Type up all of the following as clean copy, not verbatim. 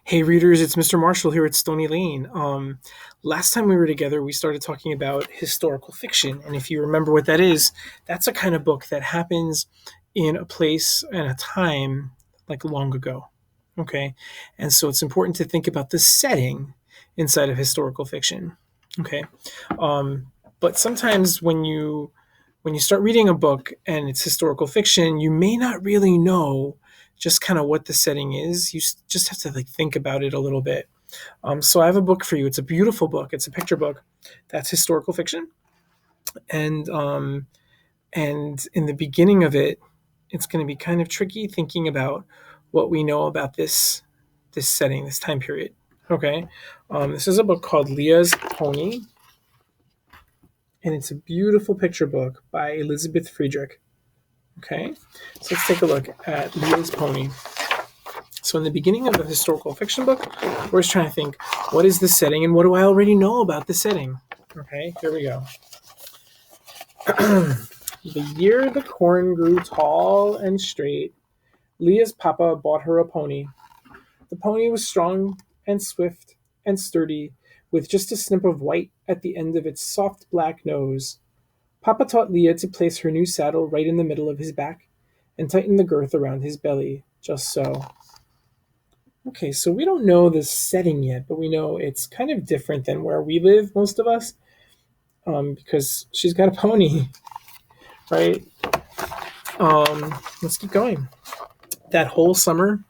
Hey readers, it's Mr. Marshall here at Stony Lane. Last time we were together, we started talking about historical fiction, and if you remember what that is, that's a kind of book that happens in a place and a time like long ago. Okay, and so it's important to think about the setting inside of historical fiction. Okay, but sometimes when you start reading a book and it's historical fiction, you may not really know just kind of what the setting is. Just have to like think about it a little bit. So I have a book for you. It's a beautiful book. It's a picture book that's historical fiction, and and in the beginning of it, it's going to be kind of tricky thinking about what we know about this setting, this time period. Okay, this is a book called Leah's Pony, and it's a beautiful picture book by Elizabeth Friedrich. Okay, so let's take a look at Leah's Pony. So, in the beginning of a historical fiction book, we're just trying to think, what is the setting and what do I already know about the setting? Okay, here we go. The year the corn grew tall and straight, Leah's papa bought her a pony. The pony was strong and swift and sturdy, with just a snip of white at the end of its soft black nose. Papa taught Leah to place her new saddle right in the middle of his back and tighten the girth around his belly, just so. Okay, so we don't know the setting yet, but we know it's kind of different than where we live, most of us, because she's got a pony, right? Let's keep going. That whole summer,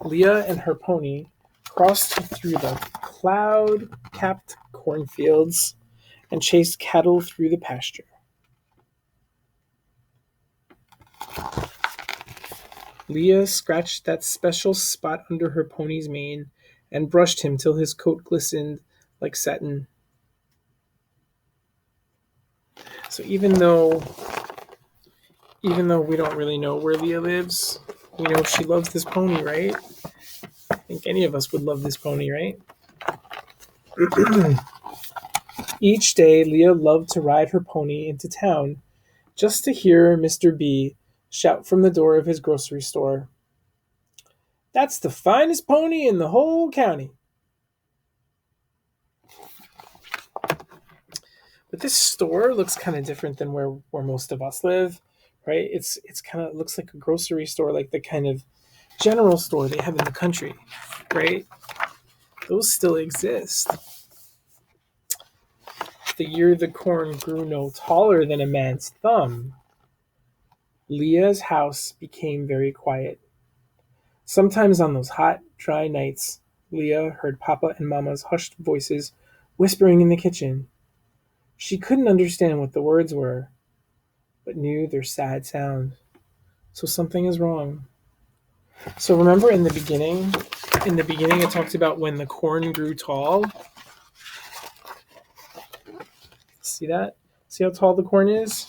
Leah and her pony crossed through the cloud-capped cornfields and chased cattle through the pasture. Leah scratched that special spot under her pony's mane and brushed him till his coat glistened like satin. So even though we don't really know where Leah lives, we know she loves this pony, right? I think any of us would love this pony, right? Each day, Leah loved to ride her pony into town just to hear Mr. B shout from the door of his grocery store, "That's the finest pony in the whole county." But this store looks kind of different than where most of us live, right? It's kind of looks like a grocery store, like the kind of general store they have in the country, right? Those still exist. The year the corn grew no taller than a man's thumb, Leah's house became very quiet. Sometimes on those hot, dry nights, Leah heard Papa and Mama's hushed voices whispering in the kitchen. She couldn't understand what the words were, but knew their sad sound. So something is wrong. So remember in the beginning it talks about when the corn grew tall. See that? See how tall the corn is?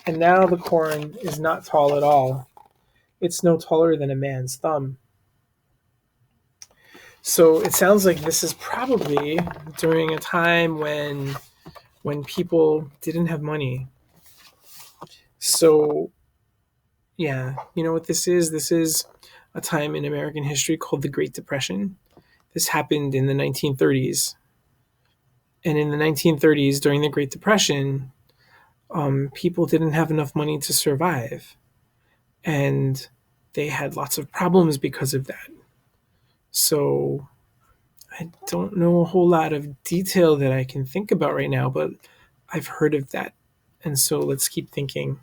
And now the corn is not tall at all. It's no taller than a man's thumb. So it sounds like this is probably during a time when people didn't have money. So yeah, you know what this is? This is a time in American history called the Great Depression. This happened in the 1930s. And in the 1930s, during the Great Depression, people didn't have enough money to survive. And they had lots of problems because of that. So I don't know a whole lot of detail that I can think about right now, but I've heard of that. And so let's keep thinking.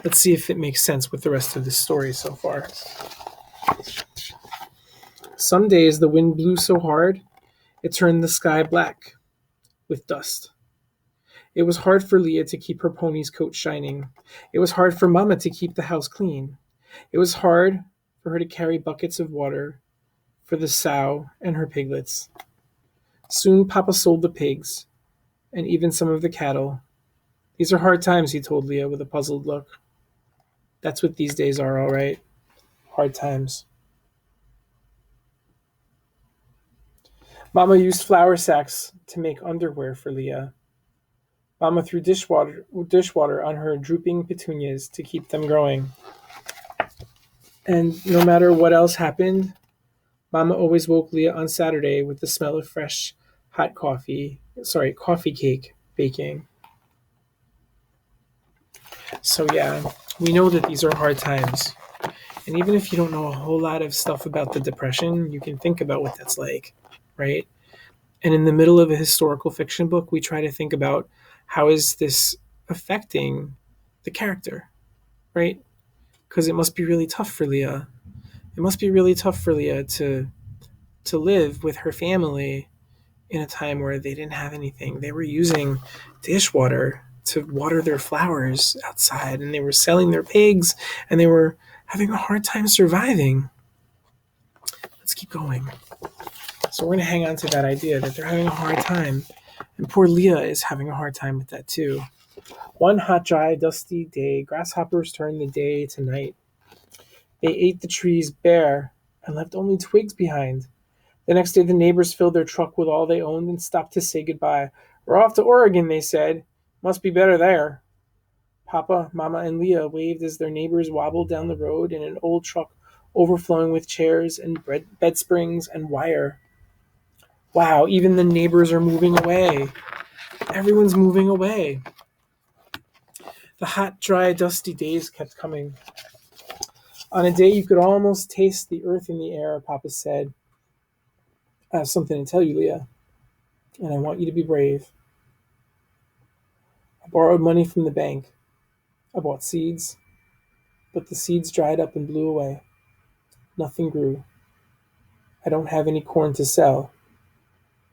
Let's see if it makes sense with the rest of the story so far. Some days the wind blew so hard it turned the sky black with dust. It was hard for Leah to keep her pony's coat shining. It was hard for Mama to keep the house clean. It was hard for her to carry buckets of water for the sow and her piglets. Soon Papa sold the pigs and even some of the cattle. These are hard times, he told Leah with a puzzled look. That's what these days are, all right. Hard times. Mama used flour sacks to make underwear for Leah. Mama threw dishwater on her drooping petunias to keep them growing. And no matter what else happened, Mama always woke Leah on Saturday with the smell of fresh, hot coffee cake baking. So, yeah, we know that these are hard times. And even if you don't know a whole lot of stuff about the Depression, you can think about what that's like, right? And in the middle of a historical fiction book, we try to think about how is this affecting the character, right? Because it must be really tough for Leah. It must be really tough for Leah to live with her family in a time where they didn't have anything. They were using dishwater to water their flowers outside, and they were selling their pigs, and they were having a hard time surviving. Let's keep going. So we're going to hang on to that idea that they're having a hard time, and poor Leah is having a hard time with that too. One hot, dry, dusty day, grasshoppers turned the day to night. They ate the trees bare and left only twigs behind. The next day, the neighbors filled their truck with all they owned and stopped to say goodbye. We're off to Oregon, they said. Must be better there. Papa, Mama, and Leah waved as their neighbors wobbled down the road in an old truck overflowing with chairs and bed springs and wire. Wow, even the neighbors are moving away. Everyone's moving away. The hot, dry, dusty days kept coming. On a day you could almost taste the earth in the air, Papa said, I have something to tell you, Leah, and I want you to be brave. I borrowed money from the bank. I bought seeds, but the seeds dried up and blew away. Nothing grew. I don't have any corn to sell.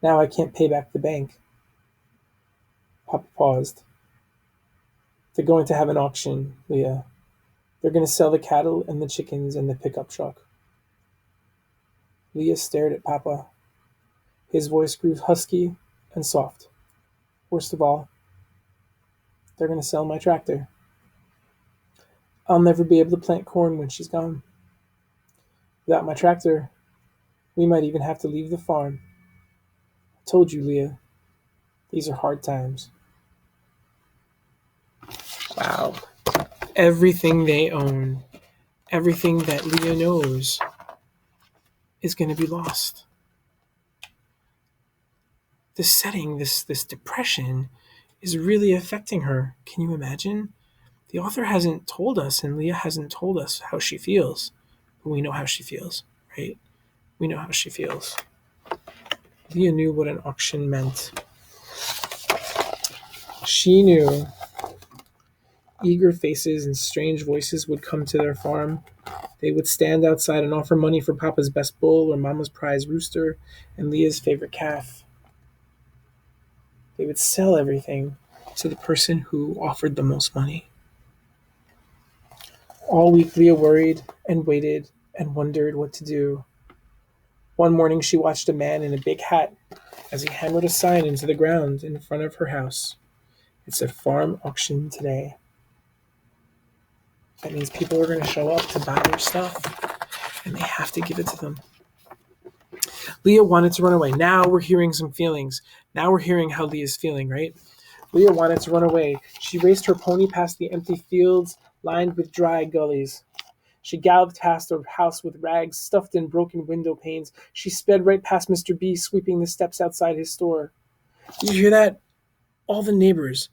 Now I can't pay back the bank. Papa paused. They're going to have an auction, Leah. They're going to sell the cattle and the chickens and the pickup truck. Leah stared at Papa. His voice grew husky and soft. Worst of all, they're going to sell my tractor. I'll never be able to plant corn when she's gone. Without my tractor, we might even have to leave the farm. I told you, Leah, these are hard times. Wow. Everything they own, everything that Leah knows, is going to be lost. This setting, this depression, is really affecting her. Can you imagine? The author hasn't told us, and Leah hasn't told us how she feels. But we know how she feels, right? We know how she feels. Leah knew what an auction meant. She knew eager faces and strange voices would come to their farm. They would stand outside and offer money for Papa's best bull or Mama's prize rooster and Leah's favorite calf. They would sell everything to the person who offered the most money. All week, Leah worried and waited and wondered what to do. One morning, she watched a man in a big hat as he hammered a sign into the ground in front of her house. It said, "Farm auction today." That means people are going to show up to buy their stuff, and they have to give it to them. Leah wanted to run away. Now we're hearing some feelings. Now we're hearing how Leah's feeling, right? Leah wanted to run away. She raced her pony past the empty fields lined with dry gullies. She galloped past a house with rags stuffed in broken window panes. She sped right past Mr. B, sweeping the steps outside his store. Did you hear that? All the neighbors.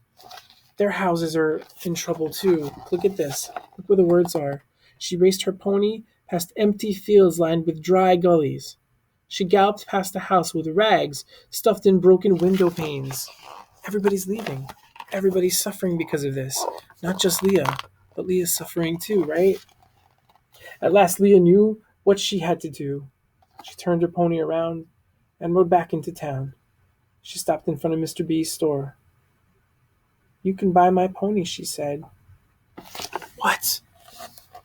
Their houses are in trouble too. Look at this. Look where the words are. She raced her pony past empty fields lined with dry gullies. She galloped past a house with rags stuffed in broken window panes. Everybody's leaving. Everybody's suffering because of this. Not just Leah, but Leah's suffering too, right? At last, Leah knew what she had to do. She turned her pony around and rode back into town. She stopped in front of Mr. B's store. "You can buy my pony," she said. What?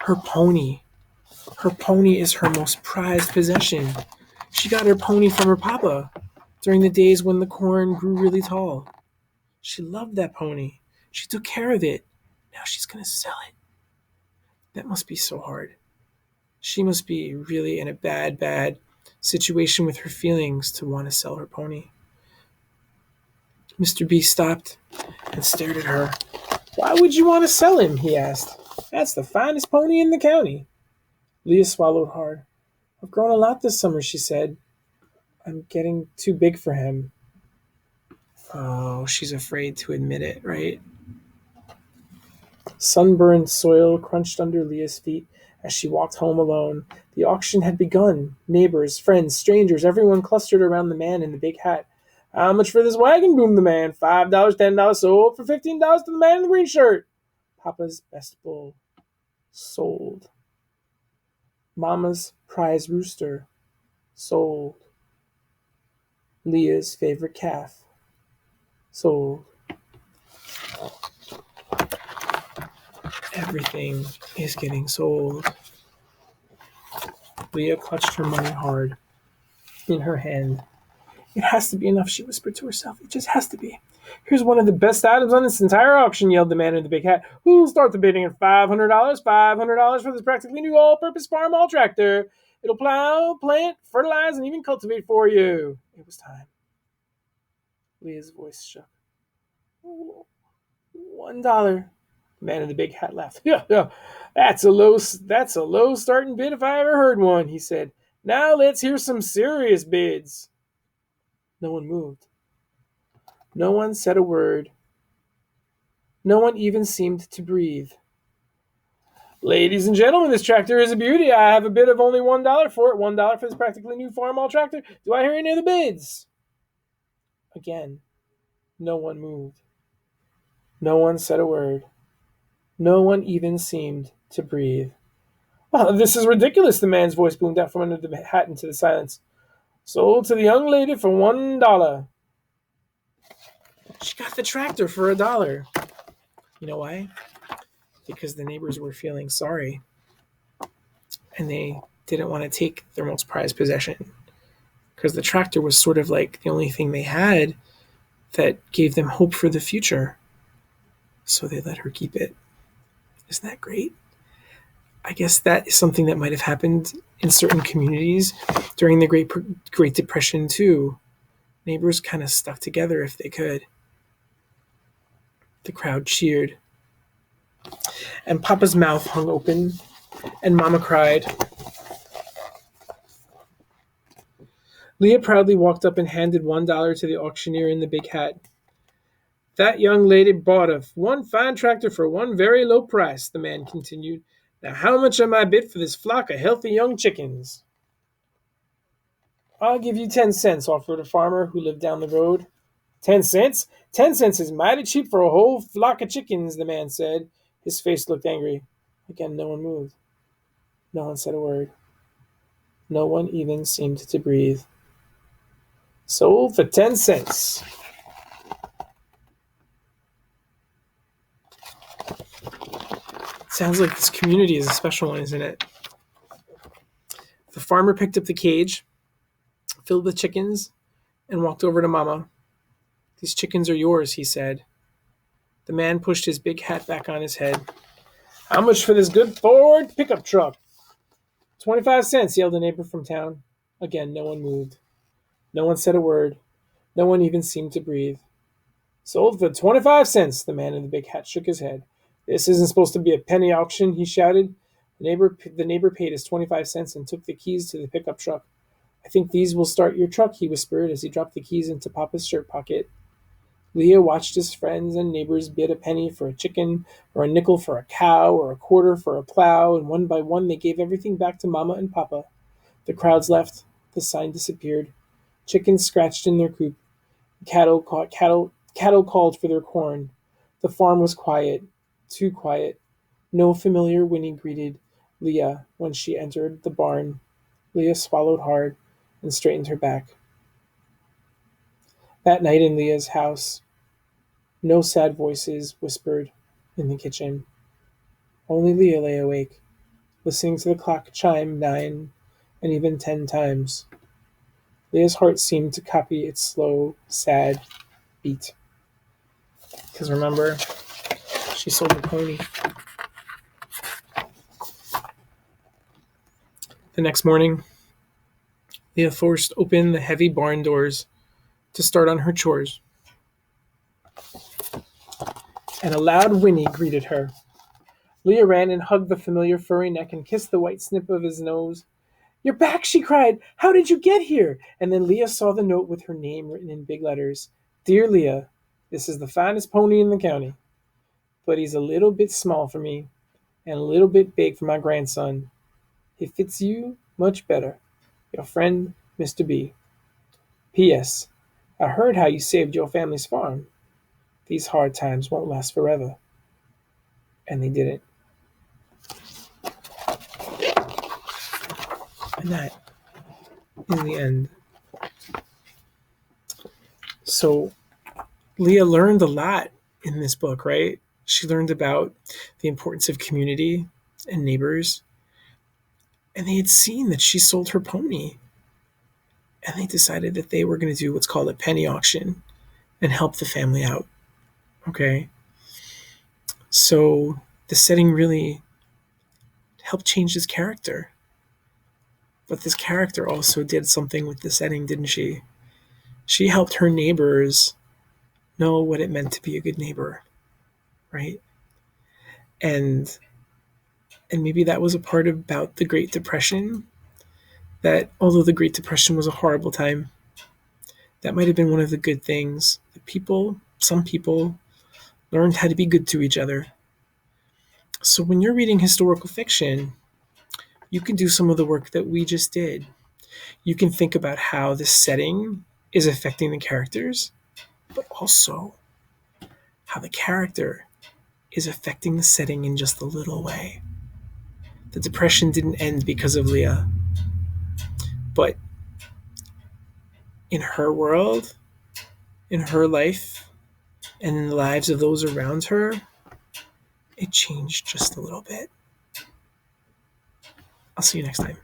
Her pony. Her pony is her most prized possession. She got her pony from her papa during the days when the corn grew really tall. She loved that pony. She took care of it. Now she's going to sell it. That must be so hard. She must be really in a bad situation with her feelings to want to sell her pony. Mr. B stopped and stared at her. "Why would you want to sell him?" he asked. "That's the finest pony in the county." Leah swallowed hard. I've grown a lot this summer, she said. I'm getting too big for him. Oh, she's afraid to admit it, right? Sunburned soil crunched under Leah's feet as she walked home alone. The auction had begun. Neighbors, friends, strangers, everyone clustered around the man in the big hat. How much for this wagon? Boomed the man. $5, $10 sold for $15 to the man in the green shirt. Papa's best bull sold. Mama's prize rooster sold. Leah's favorite calf sold. Everything is getting sold. Leah clutched her money hard in her hand. It has to be enough, she whispered to herself. It just has to be. Here's one of the best items on this entire auction, yelled the man in the big hat. Who'll start the bidding at $500? $500 for this practically new all-purpose farm all tractor. It'll plow, plant, fertilize, and even cultivate for you. It was time. Leah's voice shook. $1. The man in the big hat laughed. Yeah. That's a low starting bid if I ever heard one, he said. Now let's hear some serious bids. No one moved. No one said a word. No one even seemed to breathe. Ladies and gentlemen, this tractor is a beauty. I have a bid of only $1 for it. $1 for this practically new farm all tractor. Do I hear any of the bids? Again, no one moved. No one said a word. No one even seemed to breathe. Oh, this is ridiculous, the man's voice boomed out from under the hat into the silence. Sold to the young lady for $1. She got the tractor for $1. You know why? Because the neighbors were feeling sorry. And they didn't want to take their most prized possession. Because the tractor was sort of like the only thing they had that gave them hope for the future. So they let her keep it. Isn't that great? I guess that is something that might have happened in certain communities during the Great Depression too. Neighbors kind of stuck together if they could. The crowd cheered. And Papa's mouth hung open, and Mama cried. Leah proudly walked up and handed $1 to the auctioneer in the big hat. That young lady bought one fine tractor for one very low price, the man continued. Now how much am I bid for this flock of healthy young chickens? I'll give you 10 cents, offered a farmer who lived down the road. 10 cents? 10 cents is mighty cheap for a whole flock of chickens, the man said. His face looked angry. Again, no one moved. No one said a word. No one even seemed to breathe. Sold for 10 cents. Sounds like this community is a special one, isn't it? The farmer picked up the cage, filled with chickens, and walked over to Mama. These chickens are yours, he said. The man pushed his big hat back on his head. How much for this good Ford pickup truck? 25 cents, yelled a neighbor from town. Again, no one moved. No one said a word. No one even seemed to breathe. Sold for 25 cents, the man in the big hat shook his head. This isn't supposed to be a penny auction, he shouted. The neighbor paid his 25 cents and took the keys to the pickup truck. I think these will start your truck, he whispered as he dropped the keys into Papa's shirt pocket. Leah watched his friends and neighbors bid a penny for a chicken, or a nickel for a cow, or a quarter for a plow, and one by one they gave everything back to Mama and Papa. The crowds left. The sign disappeared. Chickens scratched in their coop. Cattle called for their corn. The farm was quiet, too quiet. No familiar whinny greeted Leah when she entered the barn. Leah swallowed hard and straightened her back. That night in Leah's house, no sad voices whispered in the kitchen. Only Leah lay awake, listening to the clock chime 9 and even 10 times. Leah's heart seemed to copy its slow, sad beat. Because remember, she sold the pony. The next morning, Leah forced open the heavy barn doors to start on her chores. And a loud whinny greeted her. Leah ran and hugged the familiar furry neck and kissed the white snip of his nose. "You're back," she cried. "How did you get here?" And then Leah saw the note with her name written in big letters. "Dear Leah, this is the finest pony in the county, but he's a little bit small for me and a little bit big for my grandson. He fits you much better. Your friend, Mr. B. P.S. I heard how you saved your family's farm. These hard times won't last forever." And they didn't. And that is the end. So Leah learned a lot in this book, right? She learned about the importance of community and neighbors. And they had seen that she sold her pony. And they decided that they were going to do what's called a penny auction and help the family out. Okay. So the setting really helped change his character. But this character also did something with the setting, didn't she? She helped her neighbors know what it meant to be a good neighbor, right? And maybe that was a part about the Great Depression, that although the Great Depression was a horrible time, that might have been one of the good things. That some people, learned how to be good to each other. So when you're reading historical fiction, you can do some of the work that we just did. You can think about how the setting is affecting the characters, but also how the character is affecting the setting in just a little way. The Depression didn't end because of Leah, but in her world, in her life, and in the lives of those around her, it changed just a little bit. I'll see you next time.